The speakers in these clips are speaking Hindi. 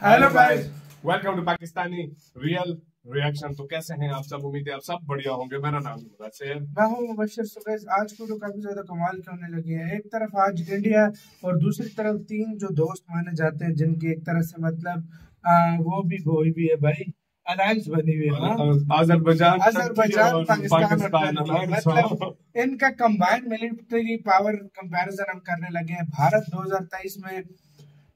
Hello guys, welcome to Pakistani real reaction. तो कैसे हैं आप सब? उम्मीद है आप सब बढ़िया होंगे। मेरा नाम है मैं हूं मुबशर। सो गाइस, आज को तो काफी ज्यादा कमाल के होने लगे हैं। एक तरफ आज इंडिया और दूसरी तरफ तीन जो दोस्त माने जाते हैं, जिनकी एक तरह से मतलब वो भी है भाई, अलायंस बनी हुई है। अजरबैजान, पाकिस्तान मतलब इनका कंबाइंड मिलिट्री पावर कंपैरिजन हम करने लगे हैं। भारत 2023 में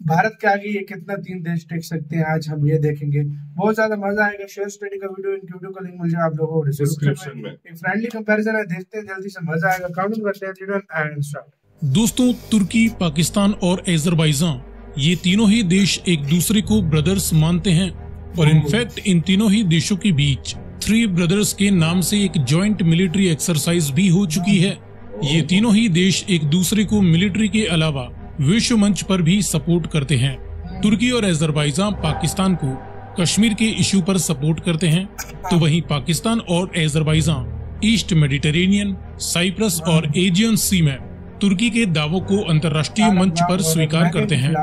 भारत के आगे ये कितना तीन देश टिक सकते हैं, आज हम ये देखेंगे। बहुत ज्यादा मजा आएगा। शेयर स्टडी का वीडियो, इनकी वीडियो का लिंक मिल जाए आप लोगों को डिस्क्रिप्शन में। एक फ्रेंडली कंपैरिजन है, देखते हैं जल्दी से, मजा आएगा। काउंट करते हैं 3 एंड स्टार्ट। दोस्तों, तुर्की, पाकिस्तान और अजरबैजान ये तीनों ही देश एक दूसरे को ब्रदर्स मानते हैं और इनफैक्ट इन तीनों ही देशों के बीच 3 ब्रदर्स के नाम से एक जॉइंट मिलिट्री एक्सरसाइज भी हो चुकी है। ये तीनों ही देश एक दूसरे को मिलिट्री के अलावा विश्व मंच पर भी सपोर्ट करते हैं। तुर्की और अजरबैजान पाकिस्तान को कश्मीर के इशू पर सपोर्ट करते हैं, तो वहीं पाकिस्तान और अजरबैजान ईस्ट मेडिटेरेनियन, साइप्रस और एजियन सी में तुर्की के दावों को अंतर्राष्ट्रीय मंच पर स्वीकार करते हैं।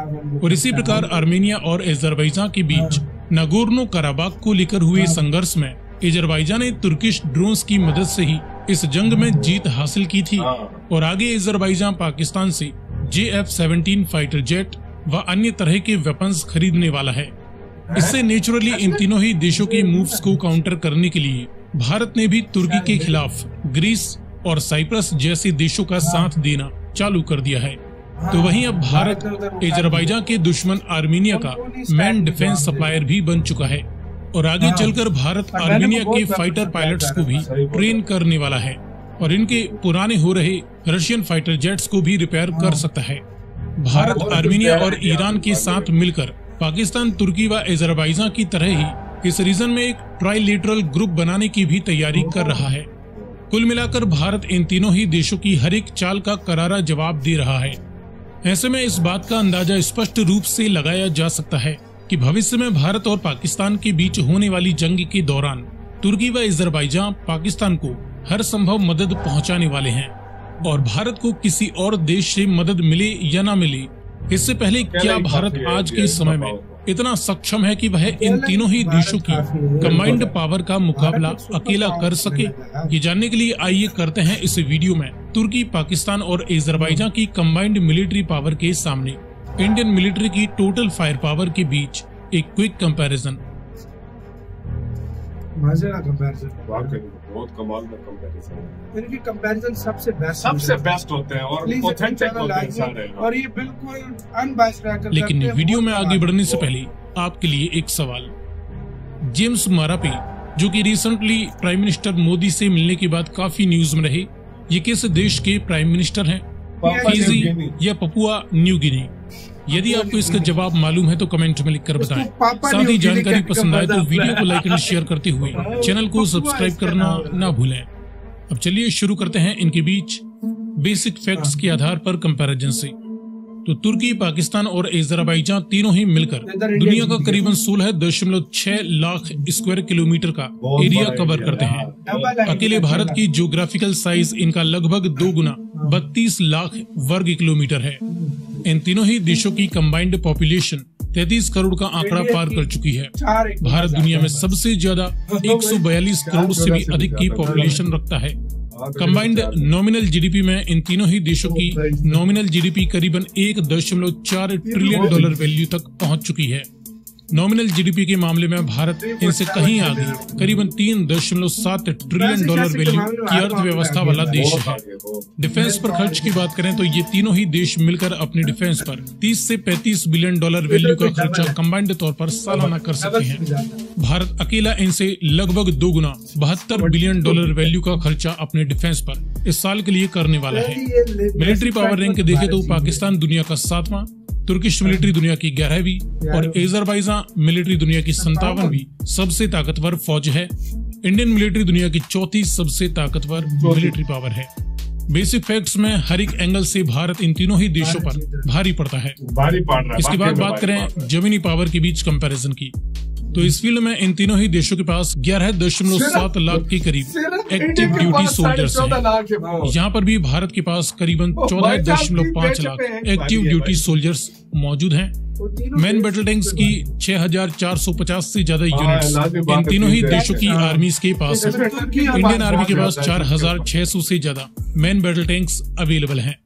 और इसी प्रकार आर्मेनिया और अजरबैजान के बीच नागोर्नो कराबाख को लेकर हुए संघर्ष में अजरबैजान ने तुर्किश ड्रोन्स की मदद से ही इस जंग में जीत हासिल की थी। और आगे अजरबैजान पाकिस्तान से JF-17 फाइटर जेट व अन्य तरह के वेपन्स खरीदने वाला है। इससे नेचुरली इन तीनों ही देशों के मूव्स को काउंटर करने के लिए भारत ने भी तुर्की के खिलाफ ग्रीस और साइप्रस जैसे देशों का साथ देना चालू कर दिया है। तो वहीं अब भारत अजरबैजान के दुश्मन आर्मेनिया का मैन डिफेंस सप्लायर भी बन चुका है और आगे चलकर भारत आर्मेनिया के फाइटर पायलट्स को भी ट्रेन करने वाला है और इनके पुराने हो रहे रशियन फाइटर जेट्स को भी रिपेयर कर सकता है। भारत आर्मेनिया और ईरान के साथ मिलकर पाकिस्तान, तुर्की व अजरबैजान की तरह ही इस रीजन में एक ट्राइलेटरल ग्रुप बनाने की भी तैयारी कर रहा है। कुल मिलाकर भारत इन तीनों ही देशों की हर एक चाल का करारा जवाब दे रहा है। ऐसे में इस बात का अंदाजा स्पष्ट रूप से लगाया जा सकता है कि भविष्य में भारत और पाकिस्तान के बीच होने वाली जंग के दौरान तुर्की व अजरबैजान पाकिस्तान को हर संभव मदद पहुंचाने वाले हैं और भारत को किसी और देश से मदद मिले या ना मिले, इससे पहले क्या भारत आज के समय में इतना सक्षम है कि वह इन तीनों ही देशों की कंबाइंड पावर का मुकाबला अकेला कर सके? ये जानने के लिए आइए करते हैं इस वीडियो में तुर्की, पाकिस्तान और अजरबैजान की कंबाइंड मिलिट्री पावर के सामने इंडियन मिलिट्री की टोटल फायर पावर के बीच एक क्विक कंपैरिजन। बहुत कमाल का कंपैरिजन है। इनकी कंपैरिजन सबसे बेस्ट होते हैं और ऑथेंटिक होते हैं सारे, और ये बिल्कुल अनबायस्ड रहकर। लेकिन वीडियो में आगे बढ़ने से पहले आपके लिए एक सवाल। जेम्स मारापे, जो कि रिसेंटली प्राइम मिनिस्टर मोदी से मिलने के बाद काफी न्यूज में रहे, ये किस देश के प्राइम मिनिस्टर हैं? फिजी या पपुआ न्यू गिनी? यदि आपको इसका जवाब मालूम है तो कमेंट में लिखकर बताएं। साथ ही जानकारी पसंद आए तो वीडियो को लाइक एंड शेयर करते हुए चैनल को सब्सक्राइब करना ना भूलें। अब चलिए शुरू करते हैं इनके बीच बेसिक फैक्ट्स के आधार पर कंपैरिजन से। तो तुर्की, पाकिस्तान और अजरबैजान तीनों ही मिलकर दुनिया का करीबन 16.6 लाख स्क्वायर किलोमीटर का एरिया कवर करते हैं। अकेले भारत की ज्योग्राफिकल साइज इनका लगभग 2 गुना 32 लाख वर्ग किलोमीटर है। इन तीनों ही देशों की कंबाइंड पॉपुलेशन 33 करोड़ का आंकड़ा पार कर चुकी है। भारत दुनिया में सबसे ज्यादा 142 करोड़ से भी अधिक की पॉपुलेशन रखता है। कंबाइंड नॉमिनल जीडीपी में इन तीनों ही देशों की नॉमिनल जीडीपी करीबन $1.4 ट्रिलियन वैल्यू तक पहुंच चुकी है। नॉमिनल जीडीपी के मामले में भारत इनसे कहीं आगे करीबन $3.7 ट्रिलियन वैल्यू की अर्थव्यवस्था वाला देश है। डिफेंस पर खर्च की बात करें तो ये तीनों ही देश मिलकर अपने डिफेंस पर 30 से 35 बिलियन डॉलर वैल्यू का खर्चा कंबाइंड तौर पर सालाना कर सकते हैं। भारत अकेला इनसे लगभग 2 गुना 72 बिलियन डॉलर वैल्यू का खर्चा अपने डिफेंस पर इस साल के लिए करने वाला है। मिलिट्री पावर रैंक देखें तो पाकिस्तान दुनिया का 7वां, तुर्किश मिलिट्री दुनिया की 11वीं और अजरबैजान मिलिट्री दुनिया की 57वीं सबसे ताकतवर फौज है। इंडियन मिलिट्री दुनिया की 34 सबसे ताकतवर मिलिट्री पावर है। बेसिक फैक्ट्स में हर एक एंगल से भारत इन तीनों ही देशों पर भारी पड़ता है। इसके बाद बात करें जमीनी पावर के बीच कंपैरिजन की, तो इस फील्ड में इन तीनों ही देशों के पास 11.7 लाख के करीब एक्टिव ड्यूटी सोल्जर्स हैं। यहाँ पर भी भारत के पास करीबन 14.5 लाख एक्टिव ड्यूटी सोल्जर्स मौजूद हैं। मैन बैटल टैंक्स की 6,450 से ज्यादा यूनिट्स इन तीनों ही देशों की आर्मीज के पास है। इंडियन आर्मी के पास 4,600 से ज्यादा मैन बैटल टैंक्स अवेलेबल हैं।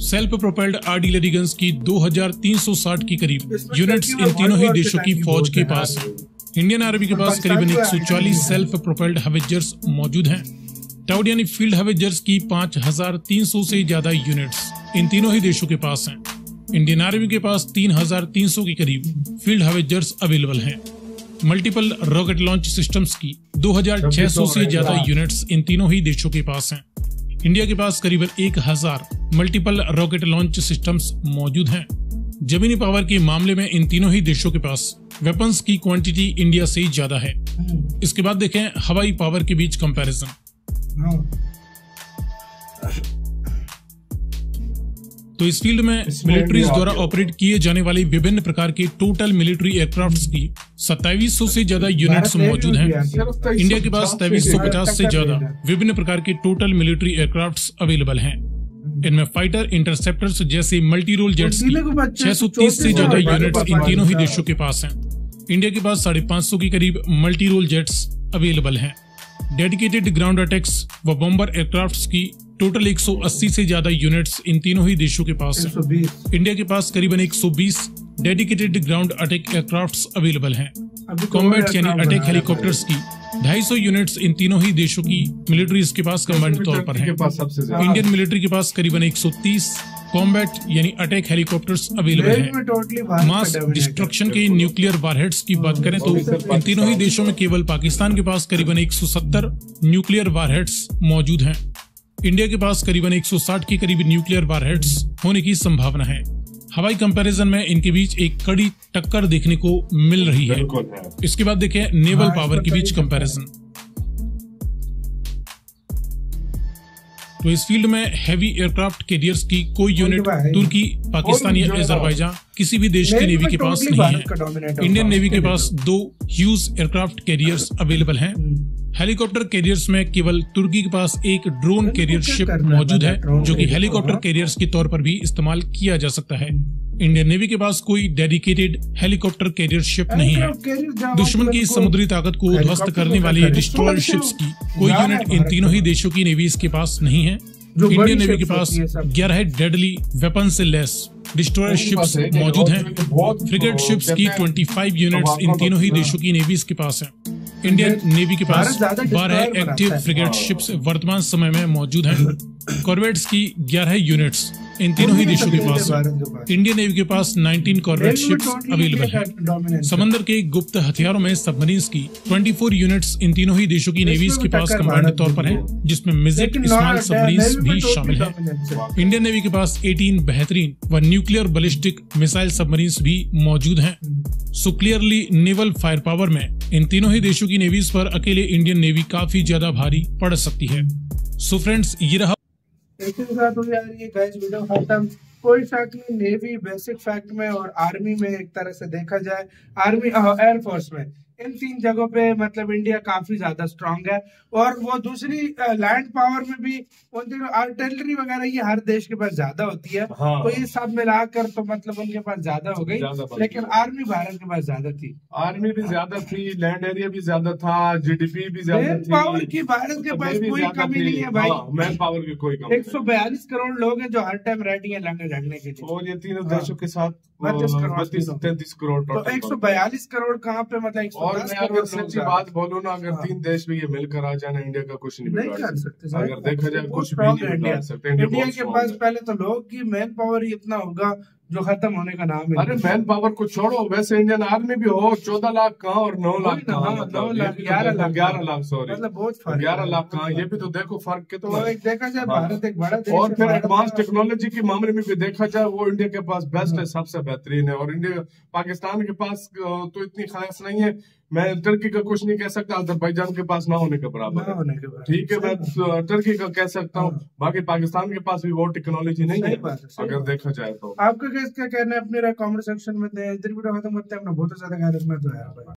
सेल्फ प्रोपेल्ड आर्टिलरी गन्स की 2,360 की करीब यूनिट्स इन तीनों ही देशों की फौज के पास है। इंडियन आर्मी के पास करीबन 140 सेल्फ प्रोपेल्ड हवेजर्स मौजूद हैं। टाउड यानी फील्ड हवेजर्स की 5,300 से ज्यादा यूनिट्स इन तीनों ही देशों के पास हैं। इंडियन आर्मी के पास 3,300 के करीब फील्ड हवेजर्स अवेलेबल हैं। मल्टीपल रॉकेट लॉन्च सिस्टम्स की 2,600 से ज्यादा यूनिट्स इन तीनों ही देशों के पास हैं। इंडिया के पास करीबन 1,000 मल्टीपल रॉकेट लॉन्च सिस्टम्स मौजूद हैं। जमीनी पावर के मामले में इन तीनों ही देशों के पास वेपन्स की क्वांटिटी इंडिया से ज्यादा है। इसके बाद देखें हवाई पावर के बीच कंपैरिजन। तो इस फील्ड में मिलिट्रीज द्वारा ऑपरेट किए जाने वाले विभिन्न प्रकार के टोटल मिलिट्री एयरक्राफ्ट्स की 2700 से ज्यादा यूनिट्स मौजूद हैं। इंडिया के पास 2350 से ज्यादा विभिन्न प्रकार के टोटल मिलिट्री एयरक्राफ्ट्स अवेलेबल हैं। इनमें फाइटर इंटरसेप्टर्स जैसे मल्टी रोल जेट्स की 630 से ज्यादा यूनिट्स इन तीनों ही देशों के पास हैं। इंडिया के पास 550 के करीब मल्टी रोल जेट्स अवेलेबल हैं। डेडिकेटेड ग्राउंड अटैक्स व बॉम्बर एयरक्राफ्ट्स की टोटल 180 से ज्यादा यूनिट्स इन तीनों ही देशों के पास हैं। इंडिया के पास करीबन 120 dedicated ground attack aircrafts available हैं। कॉम्बैट यानी अटैक हेलीकॉप्टर्स की 250 यूनिट्स इन तीनों ही देशों की मिलिट्रीज के पास कंबाइंड तौर पर हैं। इंडियन मिलिट्री के पास करीबन 130 कॉम्बैट यानी अटैक हेलीकॉप्टर्स अवेलेबल हैं। मास डिस्ट्रक्शन के न्यूक्लियर वारहेड्स की बात करें तो इन तीनों ही देशों में केवल पाकिस्तान के पास करीबन 170 न्यूक्लियर वारहेड्स मौजूद हैं। इंडिया के पास करीबन 160 के करीब न्यूक्लियर वारहेड्स होने की संभावना है। हवाई कंपैरिजन में इनके बीच एक कड़ी टक्कर देखने को मिल रही है। इसके बाद देखें नेवल पावर के बीच कंपैरिजन। तो इस फील्ड में हैवी एयरक्राफ्ट कैरियर्स की कोई यूनिट तुर्की, पाकिस्तान या अजरबैजान किसी भी देश की नेवी के पास नहीं है। इंडियन नेवी के पास 2 ह्यूज एयरक्राफ्ट कैरियर्स अवेलेबल हैं। हेलीकॉप्टर कैरियर्स में केवल तुर्की के पास एक ड्रोन कैरियर शिप मौजूद है जो कि हेलीकॉप्टर कैरियर्स के तौर पर भी इस्तेमाल किया जा सकता है। इंडियन नेवी के पास कोई डेडिकेटेड हेलीकॉप्टर कैरियर शिप नहीं है। दुश्मन की समुद्री ताकत को ध्वस्त करने वाली डिस्ट्रॉयर शिप्स की कोई यूनिट इन तीनों ही देशों की नेवीज के पास नहीं है। इंडियन नेवी के पास 11 डेडली वेपन से लेस डिस्ट्रॉयर शिप्स मौजूद हैं। फ्रिगेट शिप्स की 25 यूनिट्स इन तीनों ही देशों की नेवीज के पास हैं। इंडियन नेवी के पास 12 एक्टिव फ्रिगेट शिप्स वर्तमान समय में मौजूद हैं। कॉर्वेट्स की 11 यूनिट्स इन तीनों ही देशों के पास हैं। इंडियन नेवी के पास 19 कॉर्वेट शिप्स अवेलेबल हैं। समंदर के गुप्त हथियारों में सबमरीन्स की 24 यूनिट्स इन तीनों ही देशों की नेवीज के पास कंबाइंड तौर पर हैं, जिसमें मिजेट स्मॉल सबमरीन्स भी शामिल हैं। इंडियन नेवी के पास 18 बेहतरीन व न्यूक्लियर बैलिस्टिक मिसाइल सबमरीन्स भी मौजूद हैं। So clearly naval fire power में इन तीनों ही देशों की नेवीज पर अकेले इंडियन नेवी काफी ज्यादा भारी पड़ सकती है। सो फ्रेंड्स, ये रहा इसी के साथ हो जा रही है गाइस वीडियो खत्म। कोई शक नहीं, नेवी बेसिक फैक्ट में और आर्मी में एक तरह से देखा जाए, आर्मी एयरफोर्स में इन 3 जगहों पे मतलब इंडिया काफी ज्यादा स्ट्रांग है। और वो दूसरी लैंड पावर में भी उन तीनों आर्टिलरी वगैरह ये हर देश के पास ज्यादा होती है। हाँ। तो ये सब मिलाकर तो मतलब उनके पास ज्यादा हो गई, लेकिन आर्मी भारत के पास ज्यादा थी। आर्मी भी ज्यादा थी, लैंड एरिया भी ज्यादा था, जीडीपी भी ज्यादा थी। पावर की भारत के पास कोई कमी नहीं है भाई। मैन पावर की कोई कमी 142 करोड़ लोग हैं जो हर टाइम रेडी है लड़ने झगड़ने के लिए। और ये तीनों देशों के साथ 32-33 करोड़ तो 142 करोड़ कहाँ पे मतलब और मैं अगर सच्ची बात बोलूँ ना, अगर 3 देश भी ये मिलकर आ जाए ना, इंडिया का कुछ नहीं कर सकते। अगर देखा जाए कुछ भी नहीं बिगाड़ सकते। इंडिया के पास पहले तो लोग की मैन पावर ही इतना होगा जो खत्म होने का नाम है। अरे मैन पावर को छोड़ो, वैसे इंडियन आर्मी भी हो 14 लाख कहाँ और 9 लाख कहाँ, 11 लाख सॉरी मतलब बहुत फर्क 11 लाख कहाँ, ये भी तो देखो फर्क कितना। तो एक देखा जाए भारत एक बड़ा देश और फिर एडवांस टेक्नोलॉजी के मामले में भी देखा जाए वो इंडिया के पास बेस्ट है, सबसे बेहतरीन है। और इंडिया पाकिस्तान के पास तो इतनी खास नहीं है। मैं टर्की का कुछ नहीं कह सकता, अजरबैजान के पास ना होने के बराबर है। ठीक है, मैं टर्की का कह सकता हूँ, बाकी पाकिस्तान के पास भी वो टेक्नोलॉजी नहीं है अगर देखा जाए तो। आपका क्या कहना है अपने कमेंट सेक्शन में दें। इधर वीडियो खत्म करते हैं, अपना बहुत ज्यादा ख्याल रखना तो है।